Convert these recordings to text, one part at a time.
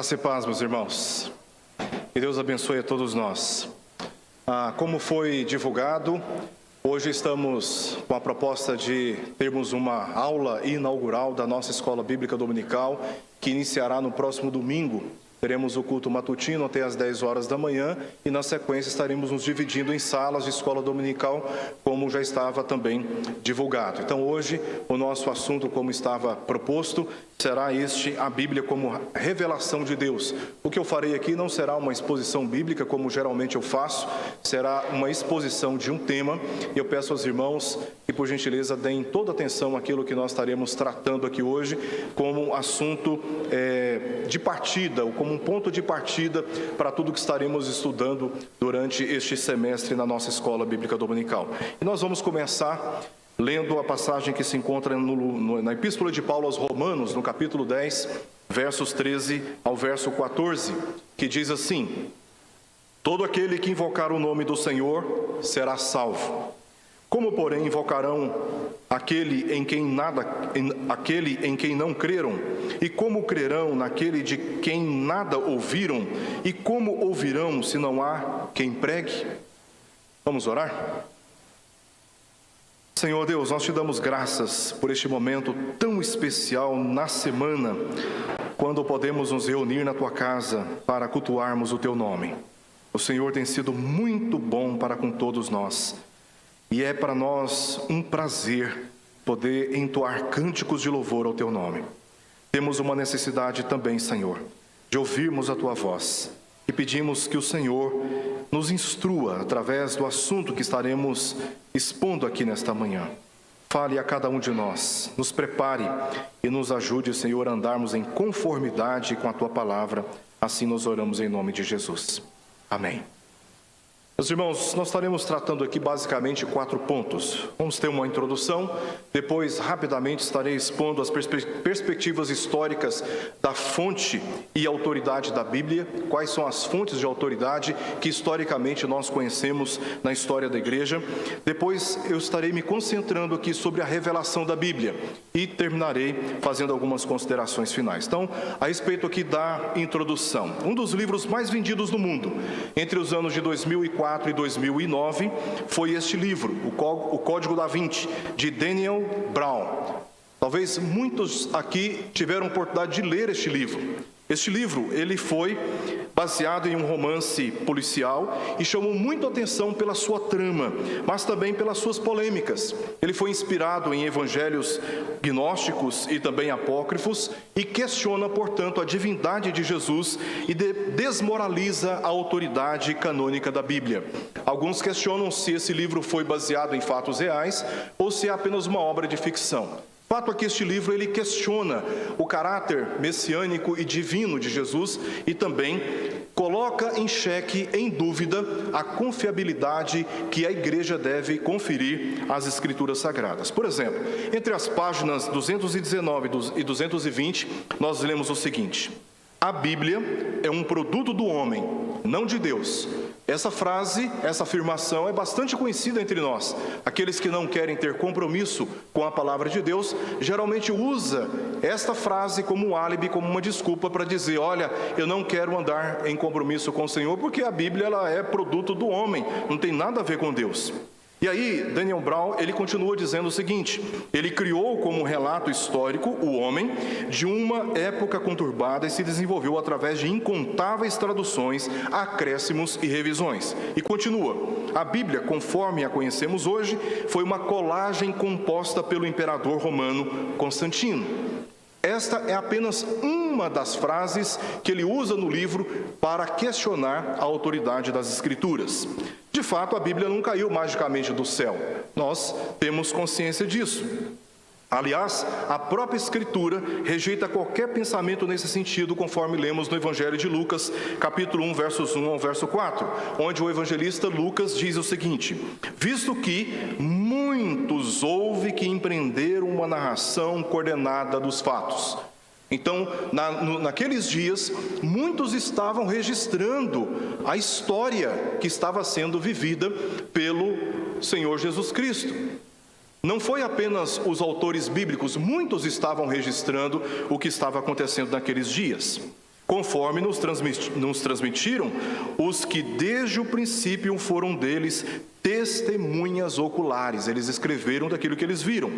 Graça e paz, meus irmãos. Que Deus abençoe a todos nós. Como foi divulgado, hoje estamos com a proposta de termos uma aula inaugural da nossa Escola Bíblica Dominical, que iniciará no próximo domingo. Teremos o culto matutino até às 10 horas da manhã e, na sequência, estaremos nos dividindo em salas de escola dominical, como já estava também divulgado. Então, hoje, o nosso assunto, como estava proposto, será a Bíblia como revelação de Deus. O que eu farei aqui não será uma exposição bíblica, como geralmente eu faço, será uma exposição de um tema. E eu peço aos irmãos que, por gentileza, deem toda atenção àquilo que nós estaremos tratando aqui hoje, como assunto de partida, ou como um ponto de partida para tudo que estaremos estudando durante este semestre na nossa Escola Bíblica Dominical. E nós vamos começar lendo a passagem que se encontra na Epístola de Paulo aos Romanos, no capítulo 10, versos 13 ao verso 14, que diz assim: todo aquele que invocar o nome do Senhor será salvo. Como, porém, invocarão aquele em quem não creram? E como crerão naquele de quem nada ouviram? E como ouvirão se não há quem pregue? Vamos orar? Senhor Deus, nós te damos graças por este momento tão especial na semana, quando podemos nos reunir na tua casa para cultuarmos o teu nome. O Senhor tem sido muito bom para com todos nós. E é para nós um prazer poder entoar cânticos de louvor ao Teu nome. Temos uma necessidade também, Senhor, de ouvirmos a Tua voz. E pedimos que o Senhor nos instrua através do assunto que estaremos expondo aqui nesta manhã. Fale a cada um de nós, nos prepare e nos ajude, Senhor, a andarmos em conformidade com a Tua palavra. Assim nós oramos em nome de Jesus. Amém. Meus irmãos, nós estaremos tratando aqui basicamente 4 pontos. Vamos ter uma introdução, depois rapidamente estarei expondo as perspectivas históricas da fonte e autoridade da Bíblia, quais são as fontes de autoridade que historicamente nós conhecemos na história da igreja. Depois eu estarei me concentrando aqui sobre a revelação da Bíblia e terminarei fazendo algumas considerações finais. Então, a respeito aqui da introdução, um dos livros mais vendidos no mundo entre os anos de 2004 e 2009 foi este livro, o Código da Vinci, de Daniel Brown. Talvez muitos aqui tiveram a oportunidade de ler este livro. Este livro, ele foi baseado em um romance policial e chamou muito a atenção pela sua trama, mas também pelas suas polêmicas. Ele foi inspirado em evangelhos gnósticos e também apócrifos e questiona, portanto, a divindade de Jesus e desmoraliza a autoridade canônica da Bíblia. Alguns questionam se esse livro foi baseado em fatos reais ou se é apenas uma obra de ficção. O fato é que este livro ele questiona o caráter messiânico e divino de Jesus e também coloca em xeque, em dúvida, a confiabilidade que a igreja deve conferir às Escrituras Sagradas. Por exemplo, entre as páginas 219 e 220, nós lemos o seguinte: a Bíblia é um produto do homem, não de Deus. Essa frase, essa afirmação é bastante conhecida entre nós. Aqueles que não querem ter compromisso com a palavra de Deus, geralmente usa esta frase como um álibi, como uma desculpa para dizer: olha, eu não quero andar em compromisso com o Senhor, porque a Bíblia ela é produto do homem, não tem nada a ver com Deus. E aí, Daniel Brown, ele continua dizendo o seguinte: ele criou como relato histórico o homem de uma época conturbada e se desenvolveu através de incontáveis traduções, acréscimos e revisões. E continua: a Bíblia, conforme a conhecemos hoje, foi uma colagem composta pelo imperador romano Constantino. Esta é apenas uma das frases que ele usa no livro para questionar a autoridade das Escrituras. De fato, a Bíblia não caiu magicamente do céu. Nós temos consciência disso. Aliás, a própria Escritura rejeita qualquer pensamento nesse sentido, conforme lemos no Evangelho de Lucas, capítulo 1, versos 1 ao verso 4, onde o evangelista Lucas diz o seguinte: visto que muitos houve que empreenderam uma narração coordenada dos fatos. Então, naqueles dias, muitos estavam registrando a história que estava sendo vivida pelo Senhor Jesus Cristo. Não foi apenas os autores bíblicos, muitos estavam registrando o que estava acontecendo naqueles dias. conforme nos transmitiram os que desde o princípio foram deles testemunhas oculares. Eles escreveram daquilo que eles viram,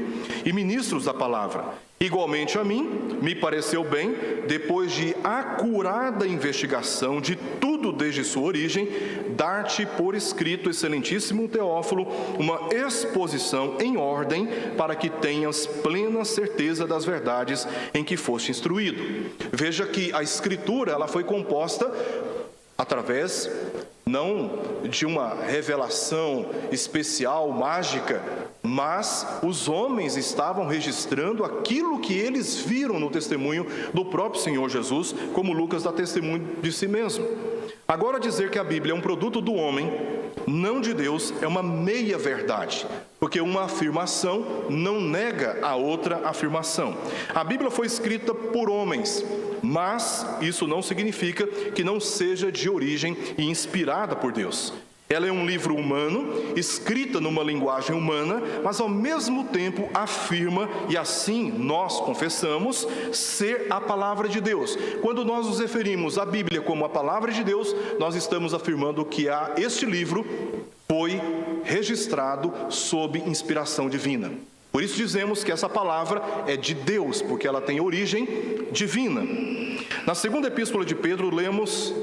e ministros da palavra. Igualmente a mim, me pareceu bem, depois de acurada investigação de tudo desde sua origem, dar-te por escrito, excelentíssimo Teófilo, uma exposição em ordem, para que tenhas plena certeza das verdades em que foste instruído. Veja que a Escritura, ela foi composta através não de uma revelação especial, mágica, mas os homens estavam registrando aquilo que eles viram no testemunho do próprio Senhor Jesus, como Lucas dá testemunho de si mesmo. Agora, dizer que a Bíblia é um produto do homem, não de Deus, é uma meia-verdade, porque uma afirmação não nega a outra afirmação. A Bíblia foi escrita por homens, mas isso não significa que não seja de origem e inspirada por Deus. Ela é um livro humano, escrita numa linguagem humana, mas ao mesmo tempo afirma, e assim nós confessamos, ser a palavra de Deus. Quando nós nos referimos à Bíblia como a palavra de Deus, nós estamos afirmando que este livro foi registrado sob inspiração divina. Por isso dizemos que essa palavra é de Deus, porque ela tem origem divina. Na segunda epístola de Pedro, lemos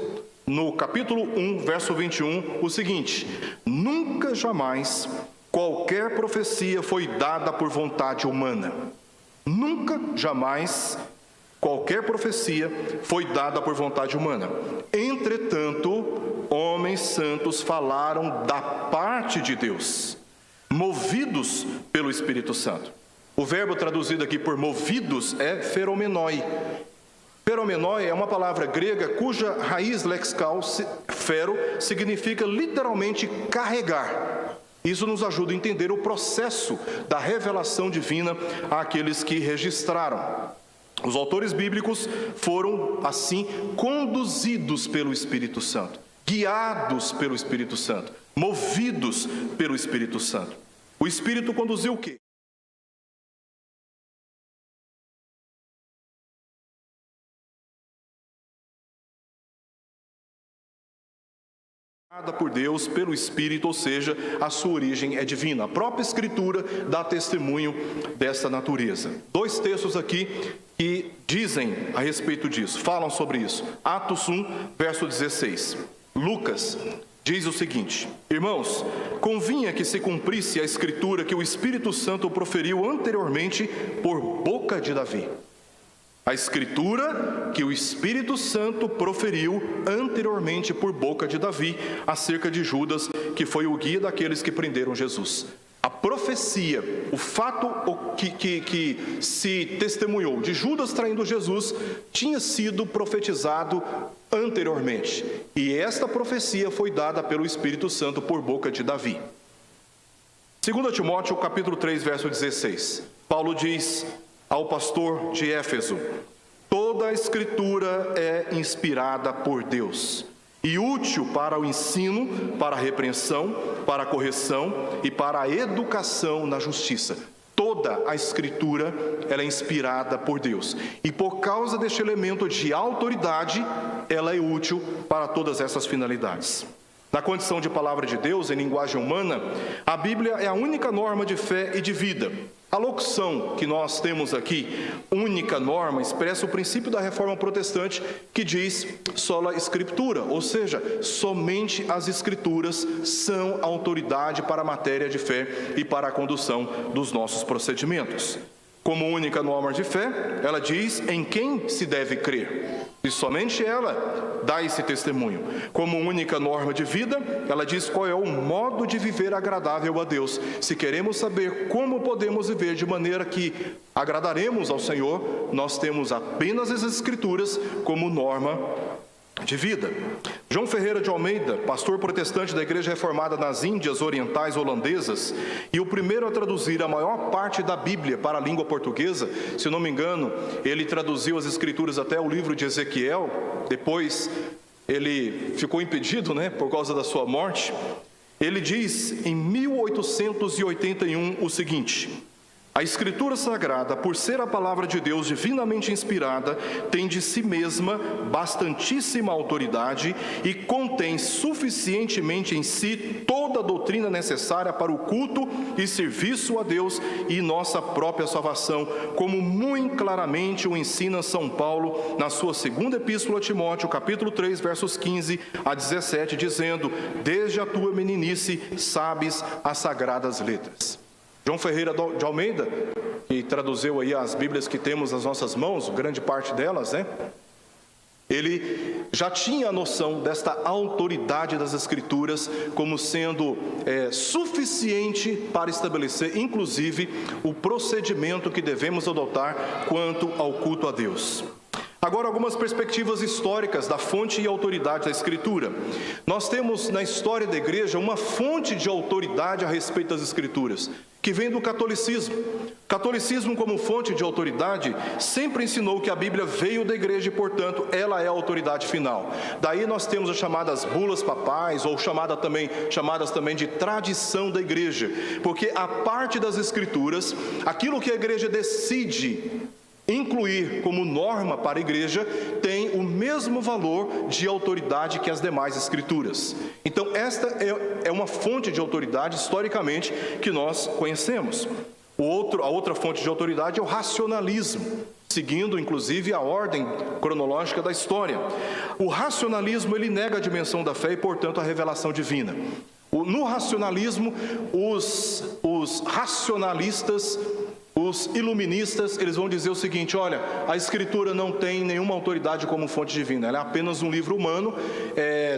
no capítulo 1, verso 21, o seguinte: nunca jamais qualquer profecia foi dada por vontade humana. Nunca jamais qualquer profecia foi dada por vontade humana. Entretanto, homens santos falaram da parte de Deus, movidos pelo Espírito Santo. O verbo traduzido aqui por movidos é feromenoi. Feromenoi é uma palavra grega cuja raiz lexical, fero, significa literalmente carregar. Isso nos ajuda a entender o processo da revelação divina àqueles que registraram. Os autores bíblicos foram, assim, conduzidos pelo Espírito Santo, guiados pelo Espírito Santo, movidos pelo Espírito Santo. O Espírito conduziu o quê? Por Deus, pelo Espírito, ou seja, a sua origem é divina. A própria Escritura dá testemunho dessa natureza. Dois textos aqui que dizem a respeito disso, falam sobre isso. Atos 1, verso 16. Lucas diz o seguinte: irmãos, convinha que se cumprisse a Escritura que o Espírito Santo proferiu anteriormente por boca de Davi. A Escritura que o Espírito Santo proferiu anteriormente por boca de Davi acerca de Judas, que foi o guia daqueles que prenderam Jesus. A profecia, o fato que se testemunhou de Judas traindo Jesus, tinha sido profetizado anteriormente. E esta profecia foi dada pelo Espírito Santo por boca de Davi. 2 Timóteo, capítulo 3, verso 16. Paulo diz ao pastor de Éfeso: toda a Escritura é inspirada por Deus e útil para o ensino, para a repreensão, para a correção e para a educação na justiça. Toda a Escritura ela é inspirada por Deus. E por causa deste elemento de autoridade, ela é útil para todas essas finalidades. Na condição de palavra de Deus, em linguagem humana, a Bíblia é a única norma de fé e de vida. A locução que nós temos aqui, única norma, expressa o princípio da reforma protestante que diz sola escritura, ou seja, somente as escrituras são autoridade para a matéria de fé e para a condução dos nossos procedimentos. Como única norma de fé, ela diz em quem se deve crer, e somente ela dá esse testemunho. Como única norma de vida, ela diz qual é o modo de viver agradável a Deus. Se queremos saber como podemos viver de maneira que agradaremos ao Senhor, nós temos apenas as Escrituras como norma de vida. João Ferreira de Almeida, pastor protestante da Igreja Reformada nas Índias Orientais Holandesas, e o primeiro a traduzir a maior parte da Bíblia para a língua portuguesa, se não me engano, ele traduziu as Escrituras até o livro de Ezequiel, depois ele ficou impedido, por causa da sua morte. Ele diz em 1881 o seguinte: A Escritura Sagrada, por ser a palavra de Deus divinamente inspirada, tem de si mesma bastantíssima autoridade e contém suficientemente em si toda a doutrina necessária para o culto e serviço a Deus e nossa própria salvação, como muito claramente o ensina São Paulo na sua segunda epístola a Timóteo, capítulo 3, versos 15 a 17, dizendo: desde a tua meninice sabes as sagradas letras. João Ferreira de Almeida, que traduziu aí as Bíblias que temos nas nossas mãos, grande parte delas, ele já tinha a noção desta autoridade das Escrituras como sendo suficiente para estabelecer, inclusive, o procedimento que devemos adotar quanto ao culto a Deus. Agora, algumas perspectivas históricas da fonte e autoridade da Escritura. Nós temos na história da igreja uma fonte de autoridade a respeito das Escrituras, que vem do catolicismo. O catolicismo, como fonte de autoridade, sempre ensinou que a Bíblia veio da igreja e, portanto, ela é a autoridade final. Daí nós temos as chamadas bulas papais, ou chamadas também de tradição da igreja, porque a parte das Escrituras, aquilo que a igreja decide incluir como norma para a igreja, tem o mesmo valor de autoridade que as demais escrituras. Então, esta é uma fonte de autoridade, historicamente, que nós conhecemos. A outra fonte de autoridade é o racionalismo, seguindo, inclusive, a ordem cronológica da história. O racionalismo, ele nega a dimensão da fé e, portanto, a revelação divina. No racionalismo, os racionalistas, os iluministas, eles vão dizer o seguinte: olha, a Escritura não tem nenhuma autoridade como fonte divina, ela é apenas um livro humano,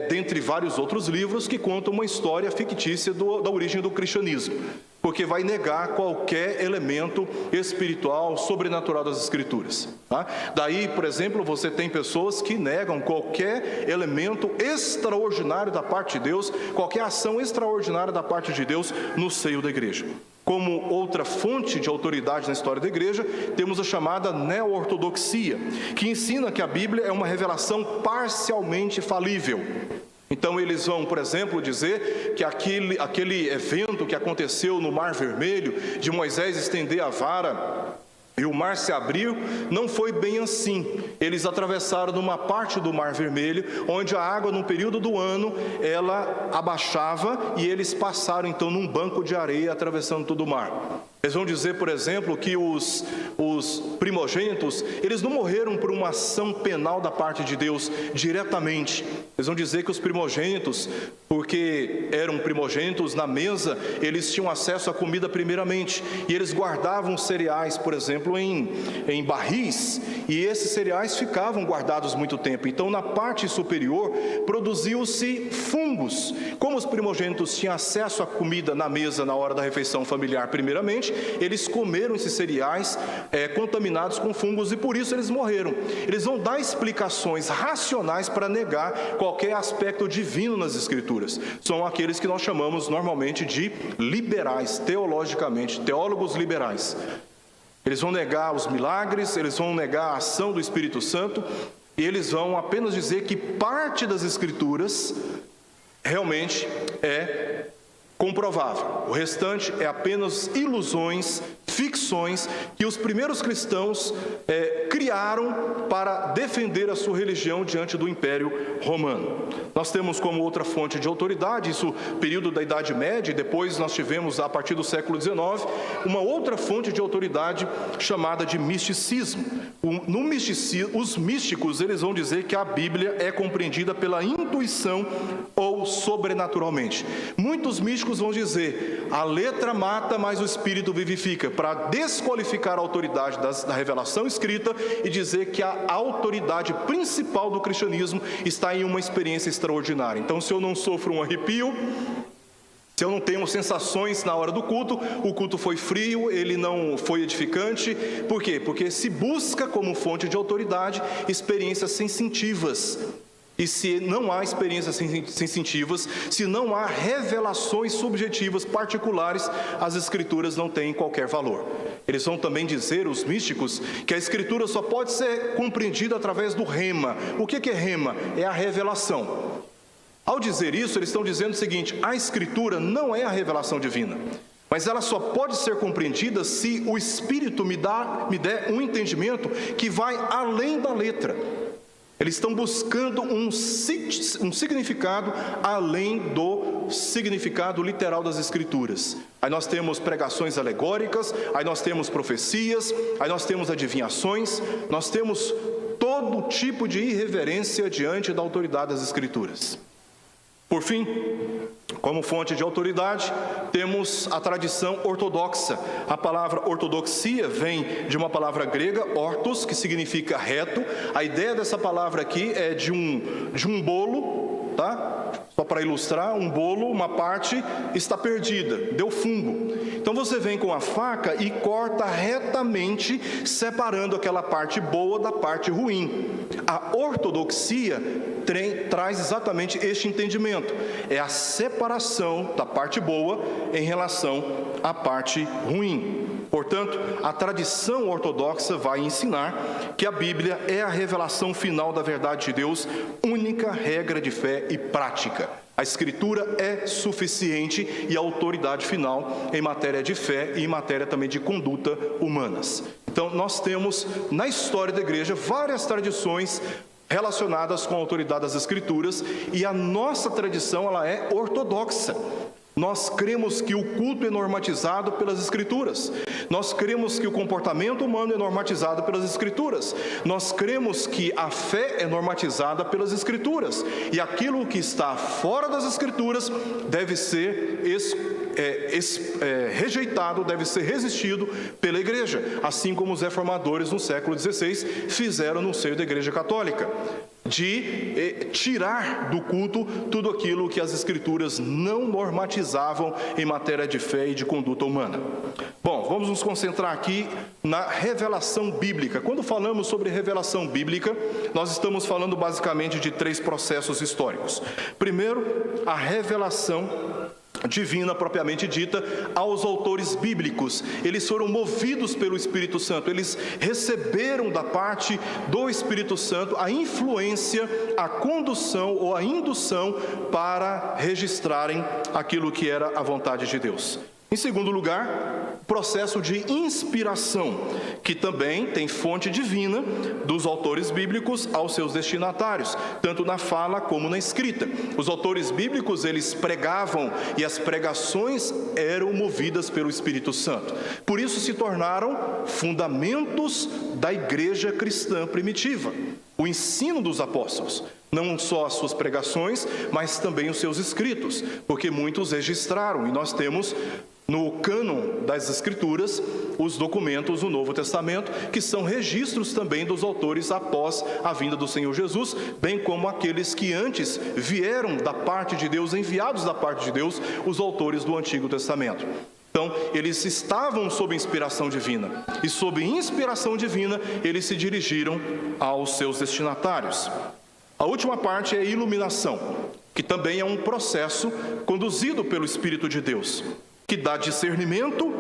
dentre vários outros livros que contam uma história fictícia da origem do cristianismo, porque vai negar qualquer elemento espiritual, sobrenatural das Escrituras. Tá? Daí, por exemplo, você tem pessoas que negam qualquer elemento extraordinário da parte de Deus, qualquer ação extraordinária da parte de Deus no seio da igreja. Como outra fonte de autoridade na história da igreja, temos a chamada neo-ortodoxia, que ensina que a Bíblia é uma revelação parcialmente falível. Então eles vão, por exemplo, dizer que aquele evento que aconteceu no Mar Vermelho, de Moisés estender a vara e o mar se abriu, não foi bem assim. Eles atravessaram numa parte do Mar Vermelho, onde a água, num período do ano, ela abaixava e eles passaram, então, num banco de areia, atravessando todo o mar. Eles vão dizer, por exemplo, que os primogênitos, eles não morreram por uma ação penal da parte de Deus diretamente. Eles vão dizer que os primogênitos, porque eram primogênitos na mesa, eles tinham acesso à comida primeiramente. E eles guardavam cereais, por exemplo, em barris, e esses cereais ficavam guardados muito tempo. Então, na parte superior, produziu-se fungos. Como os primogênitos tinham acesso à comida na mesa na hora da refeição familiar primeiramente, eles comeram esses cereais contaminados com fungos e por isso eles morreram. Eles vão dar explicações racionais para negar qualquer aspecto divino nas Escrituras. São aqueles que nós chamamos normalmente de liberais, teologicamente, teólogos liberais. Eles vão negar os milagres, eles vão negar a ação do Espírito Santo e eles vão apenas dizer que parte das Escrituras realmente é comprovável. O restante é apenas ilusões, ficções que os primeiros cristãos criaram para defender a sua religião diante do Império Romano. Nós temos como outra fonte de autoridade, isso período da Idade Média, e depois nós tivemos, a partir do século XIX, uma outra fonte de autoridade chamada de misticismo. No misticismo, os místicos, eles vão dizer que a Bíblia é compreendida pela intuição ou sobrenaturalmente. Muitos místicos vão dizer: a letra mata, mas o Espírito vivifica, para desqualificar a autoridade da revelação escrita e dizer que a autoridade principal do cristianismo está em uma experiência extraordinária. Então, se eu não sofro um arrepio, se eu não tenho sensações na hora do culto, o culto foi frio, ele não foi edificante. Por quê? Porque se busca como fonte de autoridade experiências sensitivas. E se não há experiências sensitivas, se não há revelações subjetivas particulares, as Escrituras não têm qualquer valor. Eles vão também dizer, os místicos, que a Escritura só pode ser compreendida através do rema. O que é rema? É a revelação. Ao dizer isso, eles estão dizendo o seguinte: a Escritura não é a revelação divina. mas ela só pode ser compreendida se o Espírito me der um entendimento que vai além da letra. Eles estão buscando um significado além do significado literal das Escrituras. Aí nós temos pregações alegóricas, aí nós temos profecias, aí nós temos adivinhações, nós temos todo tipo de irreverência diante da autoridade das Escrituras. Por fim, como fonte de autoridade, temos a tradição ortodoxa. A palavra ortodoxia vem de uma palavra grega, ortos, que significa reto. A ideia dessa palavra aqui é de um bolo, tá? Só para ilustrar, um bolo, uma parte está perdida, deu fungo. Então você vem com a faca e corta retamente, separando aquela parte boa da parte ruim. A ortodoxia traz exatamente este entendimento. É a separação da parte boa em relação à parte ruim. Portanto, a tradição ortodoxa vai ensinar que a Bíblia é a revelação final da verdade de Deus, única regra de fé e prática. A Escritura é suficiente e a autoridade final em matéria de fé e em matéria também de conduta humanas. Então, nós temos na história da igreja várias tradições relacionadas com a autoridade das Escrituras, e a nossa tradição ela é ortodoxa. Nós cremos que o culto é normatizado pelas Escrituras. Nós cremos que o comportamento humano é normatizado pelas Escrituras. Nós cremos que a fé é normatizada pelas Escrituras. E aquilo que está fora das Escrituras deve ser rejeitado, deve ser resistido pela igreja, assim como os reformadores no século XVI fizeram no seio da Igreja Católica, de tirar do culto tudo aquilo que as Escrituras não normatizavam em matéria de fé e de conduta humana. Bom, vamos nos concentrar aqui na revelação bíblica. Quando falamos sobre revelação bíblica, nós estamos falando basicamente de 3 processos históricos. Primeiro, a revelação divina propriamente dita aos autores bíblicos. Eles foram movidos pelo Espírito Santo, eles receberam da parte do Espírito Santo a influência, a condução ou a indução para registrarem aquilo que era a vontade de Deus. Em segundo lugar, processo de inspiração, que também tem fonte divina dos autores bíblicos aos seus destinatários, tanto na fala como na escrita. Os autores bíblicos, eles pregavam e as pregações eram movidas pelo Espírito Santo. Por isso se tornaram fundamentos da igreja cristã primitiva. O ensino dos apóstolos, não só as suas pregações, mas também os seus escritos, porque muitos registraram, e nós temos no cânon das Escrituras os documentos do Novo Testamento, que são registros também dos autores após a vinda do Senhor Jesus, bem como aqueles que antes vieram da parte de Deus, enviados da parte de Deus, os autores do Antigo Testamento. Então, eles estavam sob inspiração divina, e sob inspiração divina, eles se dirigiram aos seus destinatários. A última parte é a iluminação, que também é um processo conduzido pelo Espírito de Deus, que dá discernimento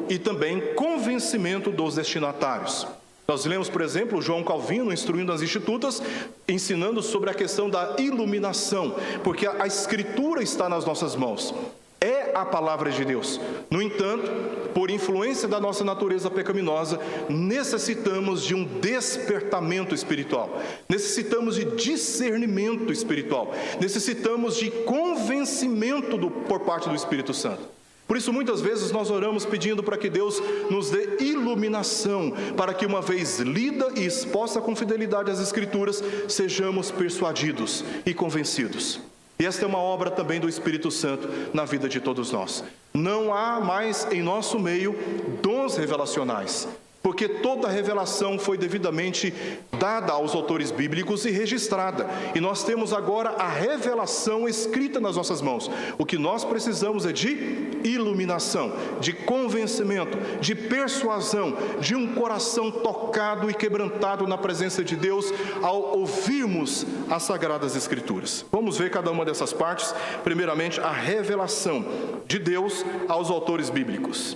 e também convencimento dos destinatários. Nós lemos, por exemplo, João Calvino instruindo as institutas, ensinando sobre a questão da iluminação, porque a Escritura está nas nossas mãos. É a palavra de Deus. No entanto, por influência da nossa natureza pecaminosa, necessitamos de um despertamento espiritual. Necessitamos de discernimento espiritual. Necessitamos de convencimento por parte do Espírito Santo. Por isso, muitas vezes, nós oramos pedindo para que Deus nos dê iluminação, para que uma vez lida e exposta com fidelidade às Escrituras, sejamos persuadidos e convencidos. E esta é uma obra também do Espírito Santo na vida de todos nós. Não há mais em nosso meio dons revelacionais, porque toda a revelação foi devidamente dada aos autores bíblicos e registrada. E nós temos agora a revelação escrita nas nossas mãos. O que nós precisamos é de iluminação, de convencimento, de persuasão, de um coração tocado e quebrantado na presença de Deus ao ouvirmos as Sagradas Escrituras. Vamos ver cada uma dessas partes. Primeiramente, a revelação de Deus aos autores bíblicos.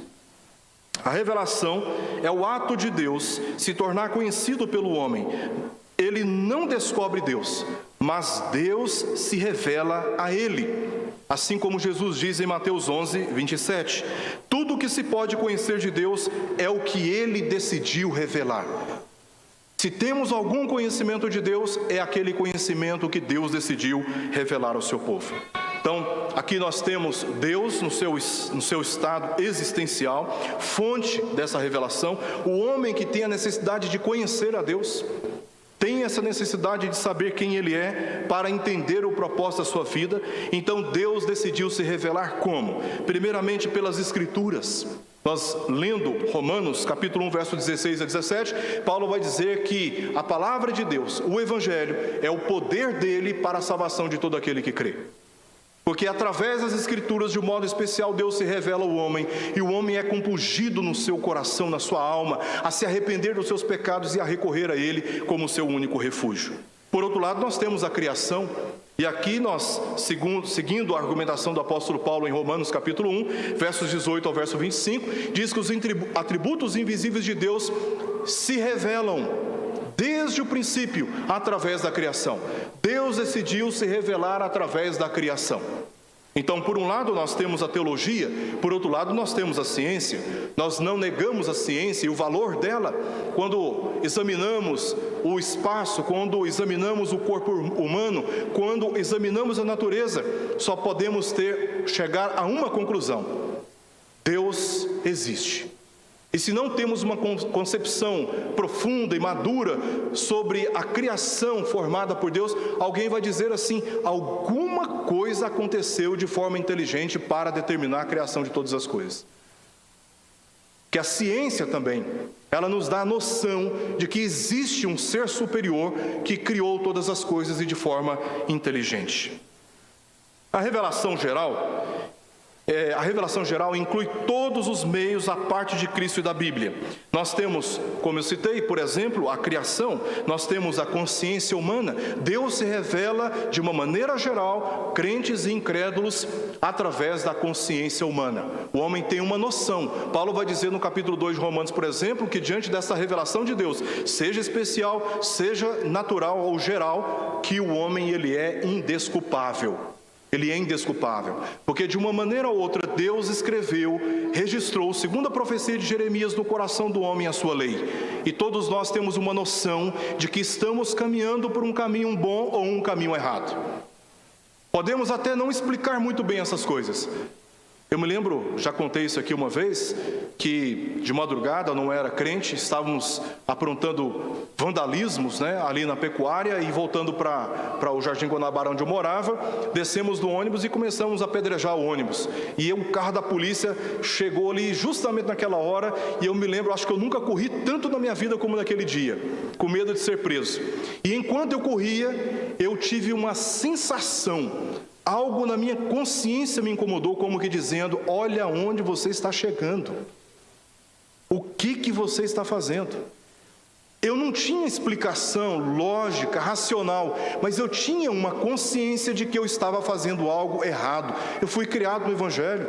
A revelação é o ato de Deus se tornar conhecido pelo homem, ele não descobre Deus, mas Deus se revela a ele. Assim como Jesus diz em Mateus 11, 27, tudo o que se pode conhecer de Deus é o que ele decidiu revelar. Se temos algum conhecimento de Deus, é aquele conhecimento que Deus decidiu revelar ao seu povo. Então, aqui nós temos Deus no seu estado existencial, fonte dessa revelação, o homem que tem a necessidade de conhecer a Deus, tem essa necessidade de saber quem Ele é para entender o propósito da sua vida. Então Deus decidiu se revelar como? Primeiramente pelas Escrituras. Nós lendo Romanos capítulo 1, verso 16 a 17, Paulo vai dizer que a palavra de Deus, o Evangelho, é o poder dele para a salvação de todo aquele que crê. Porque através das Escrituras, de um modo especial, Deus se revela ao homem, e o homem é compungido no seu coração, na sua alma, a se arrepender dos seus pecados e a recorrer a Ele como seu único refúgio. Por outro lado, nós temos a criação, e aqui nós, seguindo a argumentação do apóstolo Paulo em Romanos capítulo 1, versos 18 ao verso 25, diz que os atributos invisíveis de Deus se revelam desde o princípio, através da criação. Deus decidiu se revelar através da criação. Então, por um lado, nós temos a teologia, por outro lado, nós temos a ciência. Nós não negamos a ciência e o valor dela. Quando examinamos o espaço, quando examinamos o corpo humano, quando examinamos a natureza, só podemos chegar a uma conclusão: Deus existe. E se não temos uma concepção profunda e madura sobre a criação formada por Deus, alguém vai dizer assim: alguma coisa aconteceu de forma inteligente para determinar a criação de todas as coisas. Que a ciência também, ela nos dá a noção de que existe um ser superior que criou todas as coisas e de forma inteligente. A revelação geral inclui todos os meios à parte de Cristo e da Bíblia. Nós temos, como eu citei, por exemplo, a criação, nós temos a consciência humana. Deus se revela de uma maneira geral, crentes e incrédulos, através da consciência humana. O homem tem uma noção. Paulo vai dizer no capítulo 2 de Romanos, por exemplo, que diante dessa revelação de Deus, seja especial, seja natural ou geral, que o homem ele é indesculpável. Ele é indesculpável, porque de uma maneira ou outra Deus escreveu, registrou, segundo a profecia de Jeremias, no coração do homem a sua lei. E todos nós temos uma noção de que estamos caminhando por um caminho bom ou um caminho errado. Podemos até não explicar muito bem essas coisas. Eu me lembro, já contei isso aqui uma vez, que de madrugada, eu não era crente, estávamos aprontando vandalismos, ali na pecuária e voltando para o Jardim Guanabara, onde eu morava, descemos do ônibus e começamos a apedrejar o ônibus. E o carro da polícia chegou ali justamente naquela hora, e eu me lembro, acho que eu nunca corri tanto na minha vida como naquele dia, com medo de ser preso. E enquanto eu corria, eu tive uma sensação, algo na minha consciência me incomodou, como que dizendo: olha onde você está chegando. O que você está fazendo? Eu não tinha explicação lógica, racional, mas eu tinha uma consciência de que eu estava fazendo algo errado. Eu fui criado no Evangelho.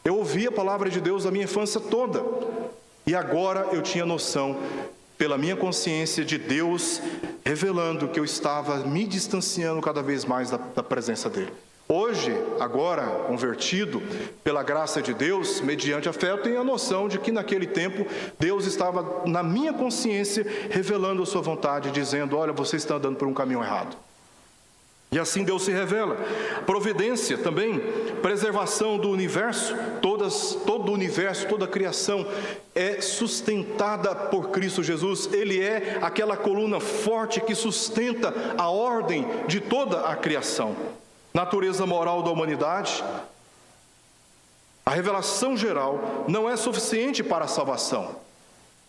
Eu ouvi a palavra de Deus a minha infância toda. E agora eu tinha noção, pela minha consciência, de Deus revelando que eu estava me distanciando cada vez mais da presença dEle. Hoje, agora, convertido pela graça de Deus, mediante a fé, eu tenho a noção de que naquele tempo Deus estava na minha consciência revelando a sua vontade, dizendo: olha, você está andando por um caminho errado. E assim Deus se revela. Providência também, preservação do universo, todo o universo, toda a criação é sustentada por Cristo Jesus. Ele é aquela coluna forte que sustenta a ordem de toda a criação. Natureza moral da humanidade. A revelação geral não é suficiente para a salvação,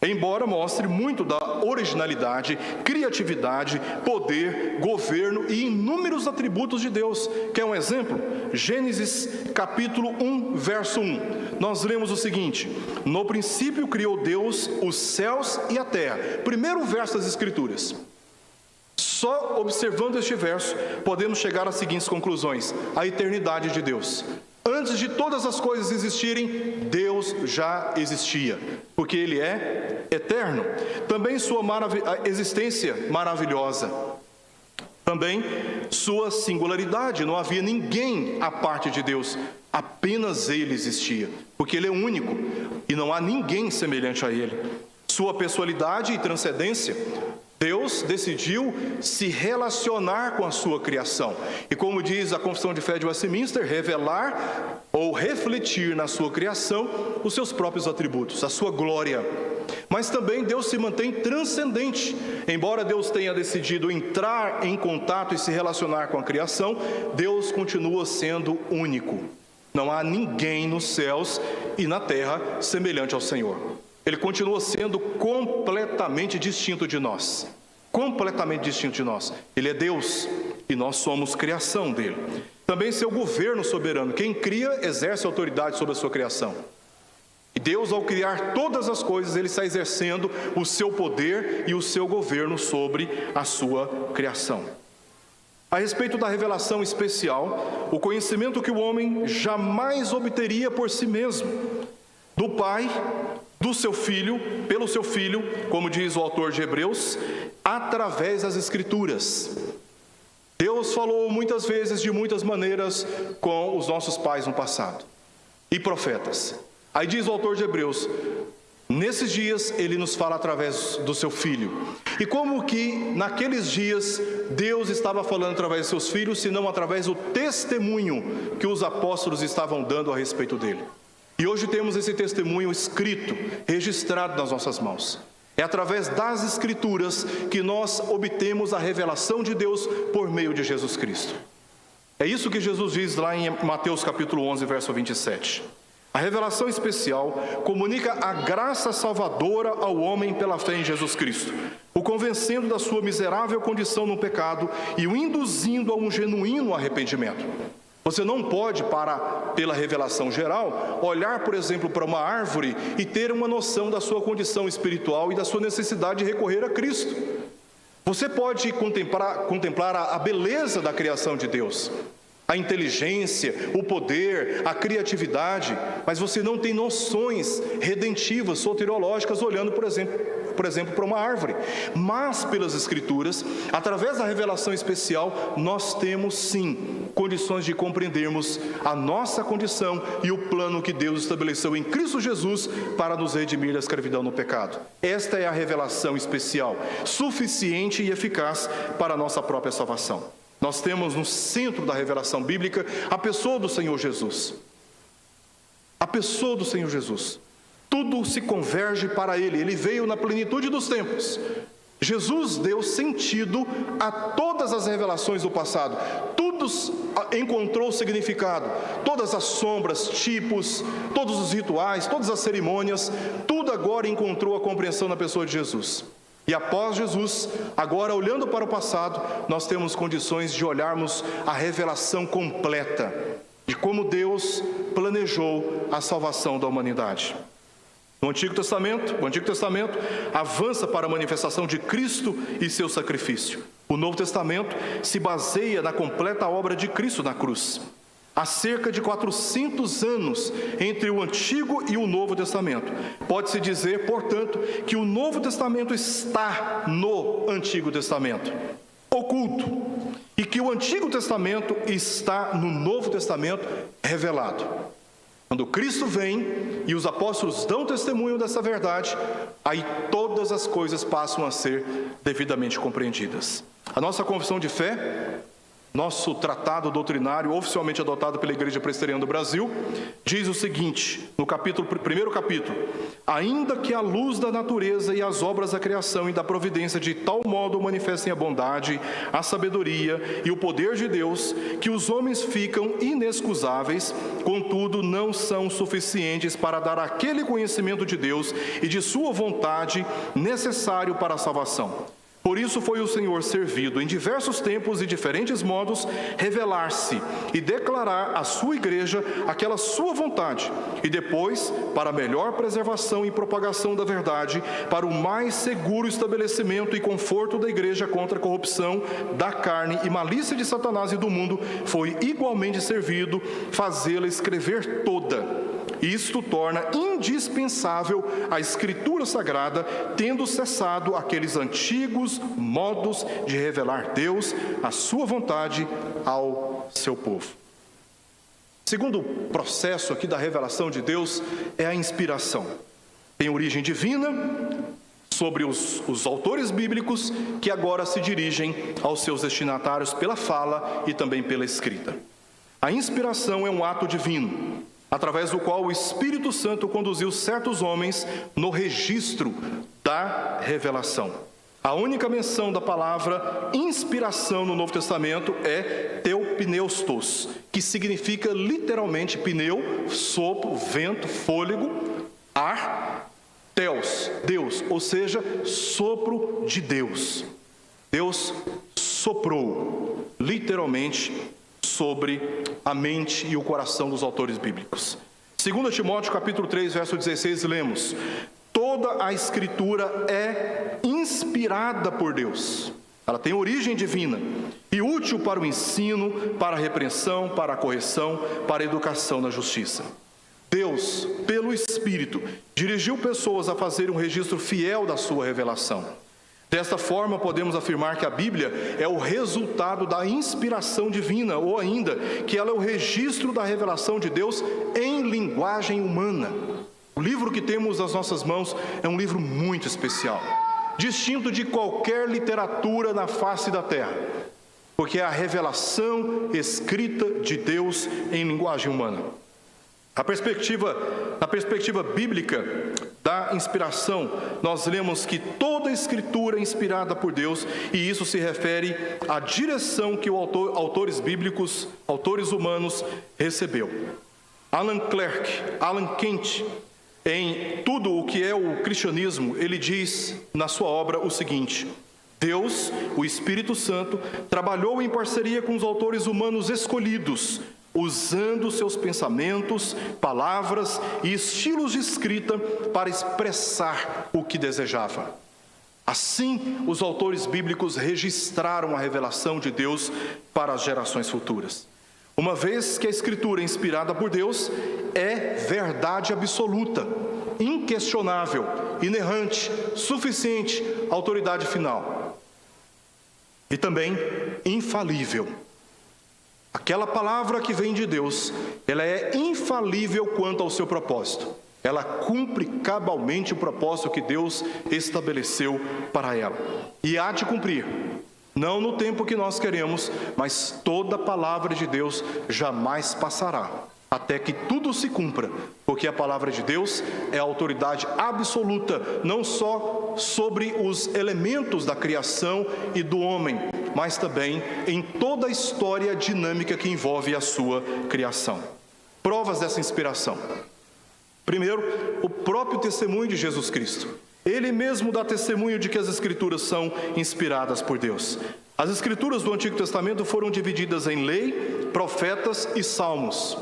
embora mostre muito da originalidade, criatividade, poder, governo e inúmeros atributos de Deus. Quer um exemplo? Gênesis capítulo 1, verso 1. Nós lemos o seguinte: no princípio criou Deus os céus e a terra. Primeiro verso das Escrituras. Só observando este verso, podemos chegar às seguintes conclusões: a eternidade de Deus. Antes de todas as coisas existirem, Deus Deus já existia, porque Ele é eterno. Também sua existência maravilhosa. Também sua singularidade, não havia ninguém à parte de Deus, apenas Ele existia, porque Ele é único e não há ninguém semelhante a Ele. Sua pessoalidade e transcendência, Deus decidiu se relacionar com a sua criação. E como diz a Confissão de Fé de Westminster, revelar ou refletir na sua criação os seus próprios atributos, a sua glória. Mas também Deus se mantém transcendente. Embora Deus tenha decidido entrar em contato e se relacionar com a criação, Deus continua sendo único. Não há ninguém nos céus e na terra semelhante ao Senhor. Ele continua sendo completamente distinto de nós. Completamente distinto de nós. Ele é Deus e nós somos criação dele. Também seu governo soberano. Quem cria, exerce autoridade sobre a sua criação. E Deus, ao criar todas as coisas, Ele está exercendo o seu poder e o seu governo sobre a sua criação. A respeito da revelação especial, o conhecimento que o homem jamais obteria por si mesmo, do Pai, do seu Filho, pelo seu Filho, como diz o autor de Hebreus, através das Escrituras. Deus falou muitas vezes, de muitas maneiras, com os nossos pais no passado, e profetas. Aí diz o autor de Hebreus, nesses dias Ele nos fala através do seu Filho. E como que naqueles dias Deus estava falando através de seus filhos, se não através do testemunho que os apóstolos estavam dando a respeito dele. E hoje temos esse testemunho escrito, registrado nas nossas mãos. É através das Escrituras que nós obtemos a revelação de Deus por meio de Jesus Cristo. É isso que Jesus diz lá em Mateus capítulo 11, verso 27. A revelação especial comunica a graça salvadora ao homem pela fé em Jesus Cristo, o convencendo da sua miserável condição no pecado e o induzindo a um genuíno arrependimento. Você não pode, pela revelação geral, olhar, por exemplo, para uma árvore e ter uma noção da sua condição espiritual e da sua necessidade de recorrer a Cristo. Você pode contemplar a beleza da criação de Deus, a inteligência, o poder, a criatividade, mas você não tem noções redentivas, soteriológicas, olhando, por exemplo, para uma árvore. Mas, pelas Escrituras, através da revelação especial, nós temos, sim, condições de compreendermos a nossa condição e o plano que Deus estabeleceu em Cristo Jesus para nos redimir da escravidão no pecado. Esta é a revelação especial, suficiente e eficaz para a nossa própria salvação. Nós temos no centro da revelação bíblica a pessoa do Senhor Jesus. A pessoa do Senhor Jesus. Tudo se converge para Ele. Ele veio na plenitude dos tempos. Jesus deu sentido a todas as revelações do passado. Tudo encontrou significado. Todas as sombras, tipos, todos os rituais, todas as cerimônias, tudo agora encontrou a compreensão na pessoa de Jesus. E após Jesus, agora olhando para o passado, nós temos condições de olharmos a revelação completa de como Deus planejou a salvação da humanidade. O Antigo Testamento avança para a manifestação de Cristo e seu sacrifício. O Novo Testamento se baseia na completa obra de Cristo na cruz. Há cerca de 400 anos entre o Antigo e o Novo Testamento. Pode-se dizer, portanto, que o Novo Testamento está no Antigo Testamento, oculto, e que o Antigo Testamento está no Novo Testamento revelado. Quando Cristo vem e os apóstolos dão testemunho dessa verdade, aí todas as coisas passam a ser devidamente compreendidas. A nossa confissão de fé, nosso tratado doutrinário, oficialmente adotado pela Igreja Presbiteriana do Brasil, diz o seguinte, no primeiro capítulo: ainda que a luz da natureza e as obras da criação e da providência de tal modo manifestem a bondade, a sabedoria e o poder de Deus, que os homens ficam inexcusáveis, contudo não são suficientes para dar aquele conhecimento de Deus e de sua vontade necessário para a salvação. Por isso foi o Senhor servido, em diversos tempos e diferentes modos, revelar-se e declarar à sua igreja aquela sua vontade, e depois, para a melhor preservação e propagação da verdade, para o mais seguro estabelecimento e conforto da igreja contra a corrupção da carne e malícia de Satanás e do mundo, foi igualmente servido fazê-la escrever toda, Isto torna indispensável a Escritura Sagrada, tendo cessado aqueles antigos modos de revelar Deus, a sua vontade ao seu povo. Segundo processo aqui da revelação de Deus é a inspiração. Tem origem divina sobre os autores bíblicos, que agora se dirigem aos seus destinatários pela fala e também pela escrita. A inspiração é um ato divino, através do qual o Espírito Santo conduziu certos homens no registro da revelação. A única menção da palavra inspiração no Novo Testamento é theopneustos, que significa literalmente pneu, sopro, vento, fôlego, ar, theos, Deus, ou seja, sopro de Deus. Deus soprou, literalmente, sobre a mente e o coração dos autores bíblicos. 2 Timóteo capítulo 3, verso 16, lemos: toda a Escritura é inspirada por Deus. Ela tem origem divina e útil para o ensino, para a repreensão, para a correção, para a educação na justiça. Deus, pelo Espírito, dirigiu pessoas a fazer um registro fiel da sua revelação. Desta forma, podemos afirmar que a Bíblia é o resultado da inspiração divina, ou ainda, que ela é o registro da revelação de Deus em linguagem humana. O livro que temos nas nossas mãos é um livro muito especial, distinto de qualquer literatura na face da terra, porque é a revelação escrita de Deus em linguagem humana. Na perspectiva bíblica da inspiração, nós lemos que toda a Escritura é inspirada por Deus, e isso se refere à direção que os autores bíblicos, autores humanos, recebeu. Alan Kent, em Tudo o que é o Cristianismo, ele diz na sua obra o seguinte: Deus, o Espírito Santo, trabalhou em parceria com os autores humanos escolhidos, usando seus pensamentos, palavras e estilos de escrita para expressar o que desejava. Assim, os autores bíblicos registraram a revelação de Deus para as gerações futuras. Uma vez que a Escritura é inspirada por Deus, é verdade absoluta, inquestionável, inerrante, suficiente, autoridade final. E também infalível. Aquela palavra que vem de Deus, ela é infalível quanto ao seu propósito. Ela cumpre cabalmente o propósito que Deus estabeleceu para ela. E há de cumprir, não no tempo que nós queremos, mas toda a palavra de Deus jamais passará, até que tudo se cumpra, porque a palavra de Deus é a autoridade absoluta, não só sobre os elementos da criação e do homem, mas também em toda a história dinâmica que envolve a sua criação. Provas dessa inspiração. Primeiro, o próprio testemunho de Jesus Cristo. Ele mesmo dá testemunho de que as Escrituras são inspiradas por Deus. As Escrituras do Antigo Testamento foram divididas em lei, profetas e salmos.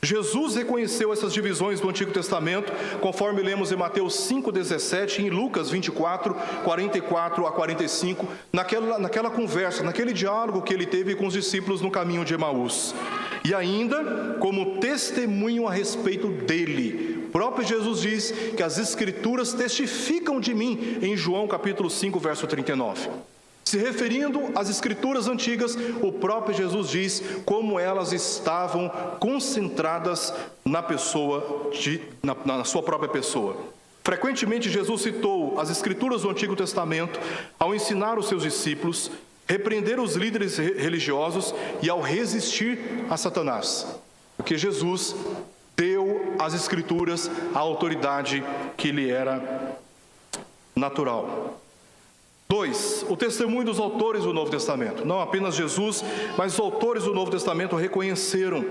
Jesus reconheceu essas divisões do Antigo Testamento, conforme lemos em Mateus 5,17 e em Lucas 24, 44 a 45, naquela conversa, naquele diálogo que ele teve com os discípulos no caminho de Emaús. E ainda, como testemunho a respeito dele, o próprio Jesus diz que as Escrituras testificam de mim, em João capítulo 5, verso 39. Se referindo às Escrituras antigas, o próprio Jesus diz como elas estavam concentradas na sua própria pessoa. Frequentemente, Jesus citou as Escrituras do Antigo Testamento ao ensinar os seus discípulos, repreender os líderes religiosos e ao resistir a Satanás, porque Jesus deu às Escrituras a autoridade que lhe era natural. 2. O testemunho dos autores do Novo Testamento. Não apenas Jesus, mas os autores do Novo Testamento reconheceram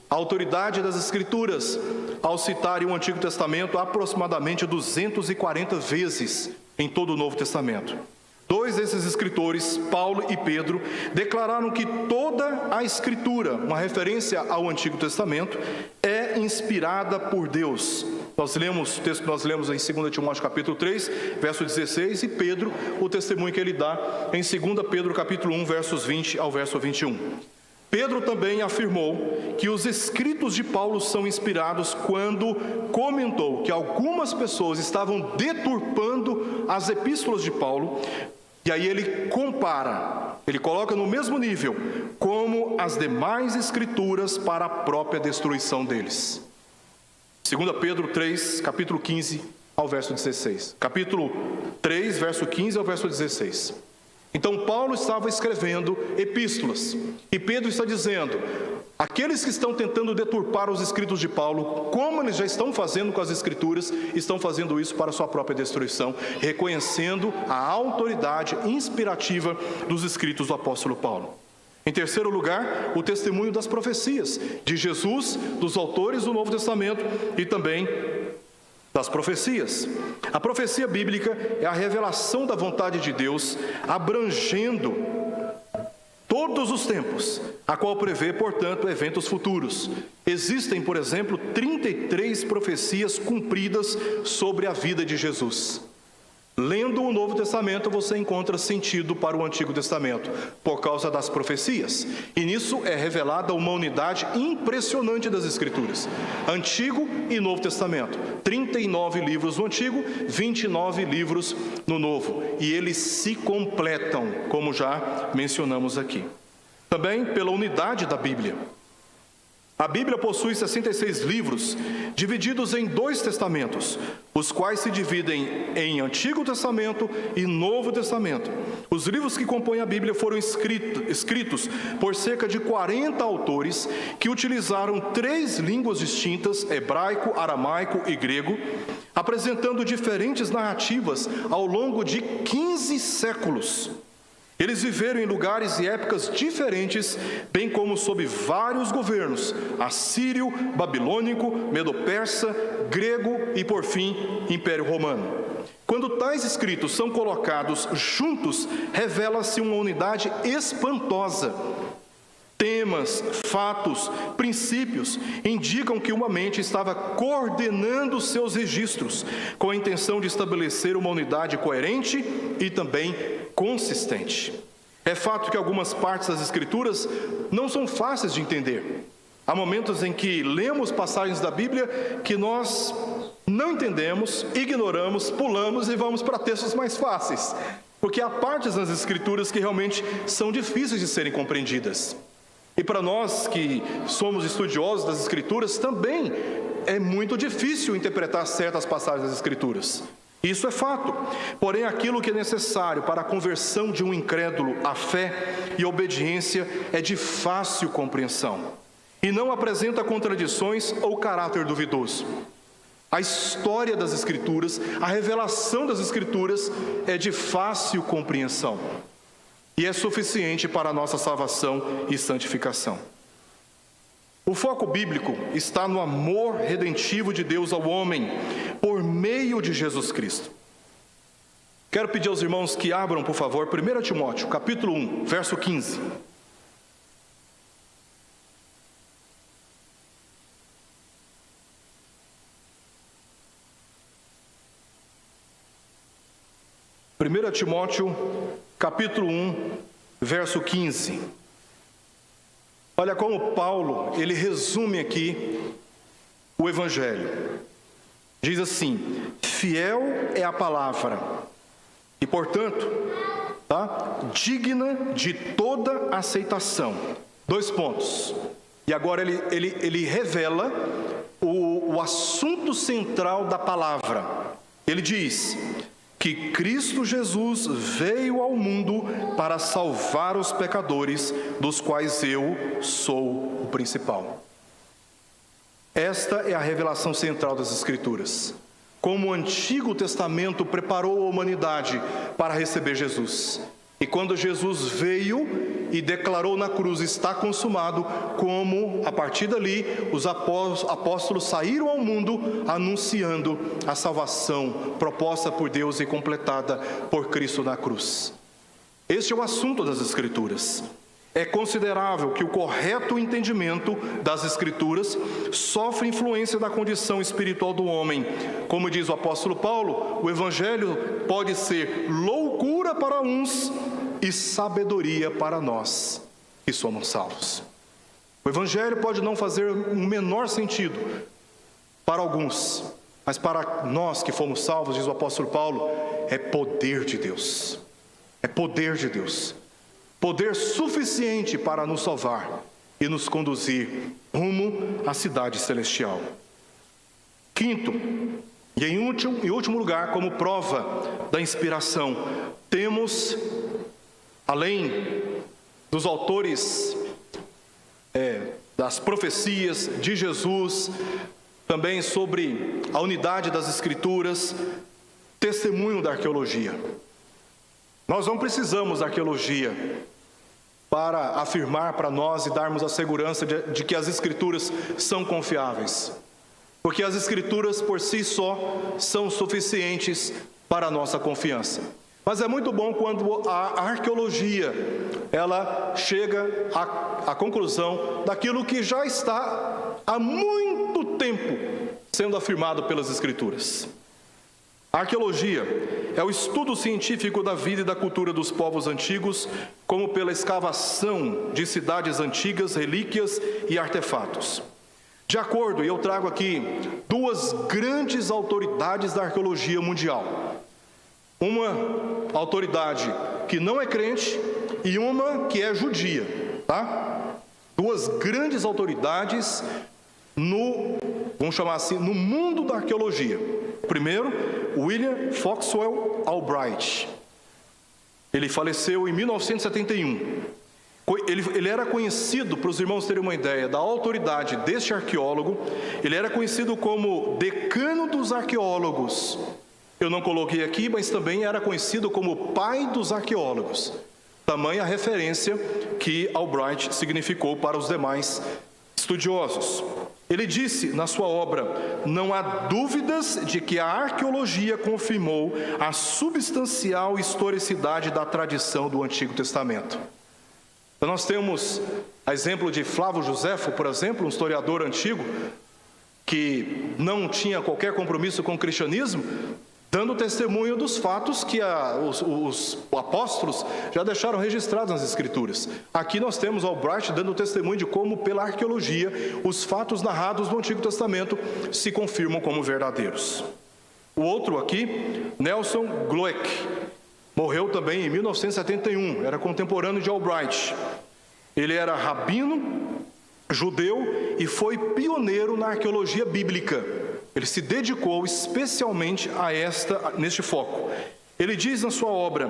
a autoridade das Escrituras ao citarem o Antigo Testamento aproximadamente 240 vezes em todo o Novo Testamento. 2 desses escritores, Paulo e Pedro, declararam que toda a Escritura, uma referência ao Antigo Testamento, é inspirada por Deus. Nós lemos o texto que nós lemos em 2 Timóteo capítulo 3, verso 16, e Pedro, o testemunho que ele dá em 2 Pedro capítulo 1, versos 20 ao verso 21. Pedro também afirmou que os escritos de Paulo são inspirados quando comentou que algumas pessoas estavam deturpando as epístolas de Paulo, e aí ele compara, ele coloca no mesmo nível como as demais escrituras para a própria destruição deles. 2 Pedro 3, capítulo 15 ao verso 16. Capítulo 3, verso 15 ao verso 16. Então Paulo estava escrevendo epístolas, e Pedro está dizendo: aqueles que estão tentando deturpar os escritos de Paulo, como eles já estão fazendo com as escrituras, estão fazendo isso para a sua própria destruição, reconhecendo a autoridade inspirativa dos escritos do apóstolo Paulo. Em terceiro lugar, o testemunho das profecias de Jesus, dos autores do Novo Testamento e também das profecias. A profecia bíblica é a revelação da vontade de Deus, abrangendo todos os tempos, a qual prevê, portanto, eventos futuros. Existem, por exemplo, 33 profecias cumpridas sobre a vida de Jesus. Lendo o Novo Testamento, você encontra sentido para o Antigo Testamento, por causa das profecias. E nisso é revelada uma unidade impressionante das Escrituras. Antigo e Novo Testamento. 39 livros no Antigo, 29 livros no Novo. E eles se completam, como já mencionamos aqui. Também pela unidade da Bíblia. A Bíblia possui 66 livros, divididos em 2 testamentos, os quais se dividem em Antigo Testamento e Novo Testamento. Os livros que compõem a Bíblia foram escritos por cerca de 40 autores que utilizaram 3 línguas distintas, hebraico, aramaico e grego, apresentando diferentes narrativas ao longo de 15 séculos. Eles viveram em lugares e épocas diferentes, bem como sob vários governos: assírio, babilônico, medo-persa, grego e, por fim, Império Romano. Quando tais escritos são colocados juntos, revela-se uma unidade espantosa. Temas, fatos, princípios indicam que uma mente estava coordenando seus registros, com a intenção de estabelecer uma unidade coerente e também consistente. É fato que algumas partes das Escrituras não são fáceis de entender. Há momentos em que lemos passagens da Bíblia que nós não entendemos, ignoramos, pulamos e vamos para textos mais fáceis, porque há partes nas Escrituras que realmente são difíceis de serem compreendidas. E para nós que somos estudiosos das Escrituras, também é muito difícil interpretar certas passagens das Escrituras. Isso é fato. Porém, aquilo que é necessário para a conversão de um incrédulo à fé e obediência é de fácil compreensão e não apresenta contradições ou caráter duvidoso. A história das Escrituras, a revelação das Escrituras é de fácil compreensão e é suficiente para a nossa salvação e santificação. O foco bíblico está no amor redentivo de Deus ao homem, por meio de Jesus Cristo. Quero pedir aos irmãos que abram, por favor, 1 Timóteo, capítulo 1, verso 15. Primeira Timóteo, capítulo 1, verso 15. Olha como Paulo, ele resume aqui o Evangelho. Diz assim: fiel é a palavra e, portanto, digna de toda aceitação. 2 pontos. E agora ele revela o assunto central da palavra. Ele diz que Cristo Jesus veio ao mundo para salvar os pecadores, dos quais eu sou o principal. Esta é a revelação central das Escrituras. Como o Antigo Testamento preparou a humanidade para receber Jesus. E quando Jesus veio e declarou na cruz: está consumado, como a partir dali os apóstolos saíram ao mundo anunciando a salvação proposta por Deus e completada por Cristo na cruz. Este é o assunto das Escrituras. É considerável que o correto entendimento das Escrituras sofre influência da condição espiritual do homem. Como diz o apóstolo Paulo, o Evangelho pode ser loucura para uns e sabedoria para nós, que somos salvos. O Evangelho pode não fazer o menor sentido para alguns, mas para nós que fomos salvos, diz o apóstolo Paulo, é poder de Deus. É poder de Deus. Poder suficiente para nos salvar e nos conduzir rumo à cidade celestial. Quinto, e em último lugar, como prova da inspiração, temos, além dos autores das profecias de Jesus, também sobre a unidade das Escrituras, testemunho da arqueologia. Nós não precisamos da arqueologia para afirmar para nós e darmos a segurança de que as Escrituras são confiáveis, porque as Escrituras por si só são suficientes para a nossa confiança. Mas é muito bom quando a arqueologia, ela chega à conclusão daquilo que já está há muito tempo sendo afirmado pelas Escrituras. A arqueologia é o estudo científico da vida e da cultura dos povos antigos, como pela escavação de cidades antigas, relíquias e artefatos. De acordo, e eu trago aqui duas grandes autoridades da arqueologia mundial. Uma autoridade que não é crente e uma que é judia, tá? Duas grandes autoridades vamos chamar assim, no mundo da arqueologia. Primeiro, William Foxwell Albright. Ele faleceu em 1971. Ele era conhecido, para os irmãos terem uma ideia da autoridade deste arqueólogo, ele era conhecido como decano dos arqueólogos. Eu não coloquei aqui, mas também era conhecido como pai dos arqueólogos. Tamanha a referência que Albright significou para os demais estudiosos. Ele disse na sua obra: não há dúvidas de que a arqueologia confirmou a substancial historicidade da tradição do Antigo Testamento. Então nós temos a exemplo de Flávio Joséfo, por exemplo, um historiador antigo, que não tinha qualquer compromisso com o cristianismo, dando testemunho dos fatos que os apóstolos já deixaram registrados nas Escrituras. Aqui nós temos Albright dando testemunho de como, pela arqueologia, os fatos narrados no Antigo Testamento se confirmam como verdadeiros. O outro aqui, Nelson Glueck, morreu também em 1971, era contemporâneo de Albright. Ele era rabino, judeu e foi pioneiro na arqueologia bíblica. Ele se dedicou especialmente neste foco. Ele diz na sua obra: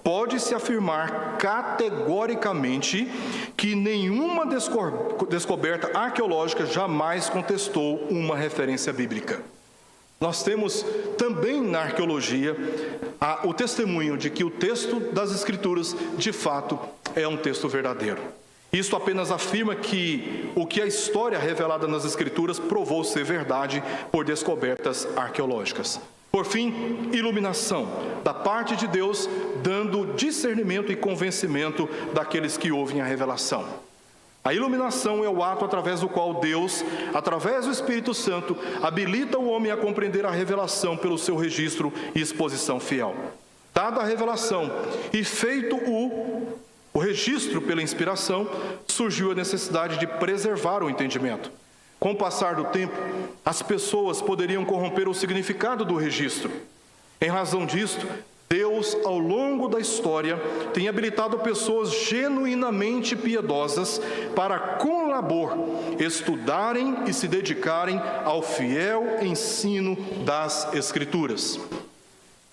pode-se afirmar categoricamente que nenhuma descoberta arqueológica jamais contestou uma referência bíblica. Nós temos também na arqueologia o testemunho de que o texto das Escrituras, de fato, é um texto verdadeiro. Isto apenas afirma que o que a história revelada nas Escrituras provou ser verdade por descobertas arqueológicas. Por fim, iluminação da parte de Deus, dando discernimento e convencimento daqueles que ouvem a revelação. A iluminação é o ato através do qual Deus, através do Espírito Santo, habilita o homem a compreender a revelação pelo seu registro e exposição fiel. Dada a revelação e feito o registro pela inspiração, surgiu a necessidade de preservar o entendimento. Com o passar do tempo, as pessoas poderiam corromper o significado do registro. Em razão disto, Deus, ao longo da história, tem habilitado pessoas genuinamente piedosas para, com labor, estudarem e se dedicarem ao fiel ensino das Escrituras.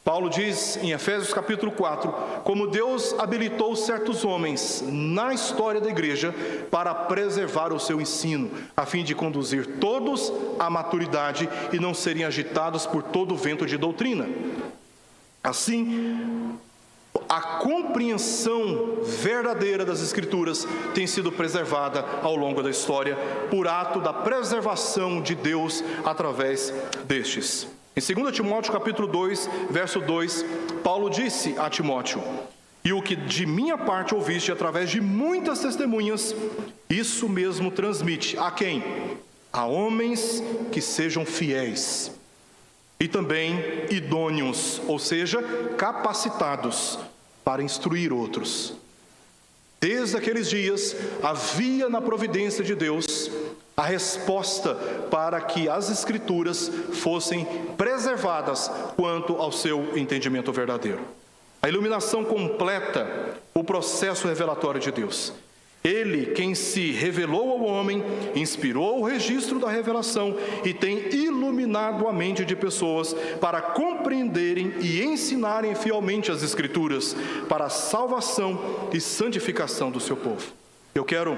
Paulo diz em Efésios capítulo 4, como Deus habilitou certos homens na história da igreja para preservar o seu ensino, a fim de conduzir todos à maturidade e não serem agitados por todo o vento de doutrina. Assim, a compreensão verdadeira das Escrituras tem sido preservada ao longo da história por ato da preservação de Deus através destes. Em 2 Timóteo capítulo 2, verso 2, Paulo disse a Timóteo: e o que de minha parte ouviste através de muitas testemunhas, isso mesmo transmite a quem? A homens que sejam fiéis e também idôneos, ou seja, capacitados para instruir outros. Desde aqueles dias, havia na providência de Deus a resposta para que as Escrituras fossem preservadas quanto ao seu entendimento verdadeiro. A iluminação completa o processo revelatório de Deus. Ele, quem se revelou ao homem, inspirou o registro da revelação e tem iluminado a mente de pessoas para compreenderem e ensinarem fielmente as Escrituras para a salvação e santificação do seu povo. Eu quero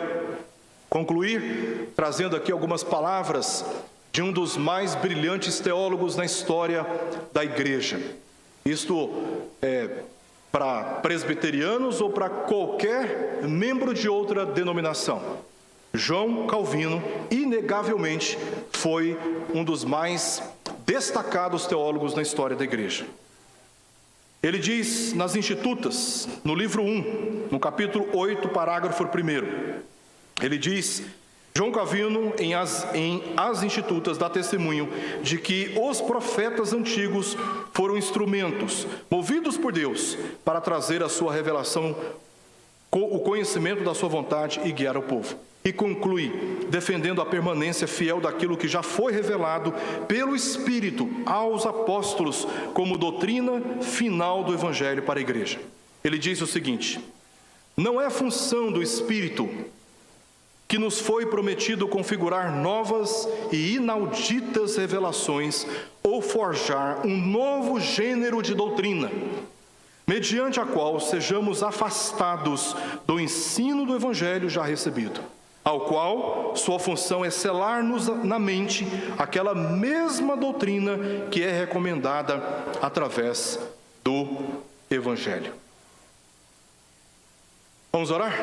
concluir trazendo aqui algumas palavras de um dos mais brilhantes teólogos na história da igreja. Isto é para presbiterianos ou para qualquer membro de outra denominação. João Calvino, inegavelmente, foi um dos mais destacados teólogos na história da igreja. Ele diz nas Institutas, no livro 1, no capítulo 8, parágrafo 1, ele diz: João Calvino, em As Institutas, dá testemunho de que os profetas antigos foram instrumentos, movidos por Deus, para trazer a sua revelação, o conhecimento da sua vontade e guiar o povo. E conclui, defendendo a permanência fiel daquilo que já foi revelado pelo Espírito aos apóstolos, como doutrina final do Evangelho para a igreja. Ele diz o seguinte: não é função do Espírito que nos foi prometido configurar novas e inauditas revelações ou forjar um novo gênero de doutrina, mediante a qual sejamos afastados do ensino do Evangelho já recebido, ao qual sua função é selar-nos na mente aquela mesma doutrina que é recomendada através do Evangelho. Vamos orar?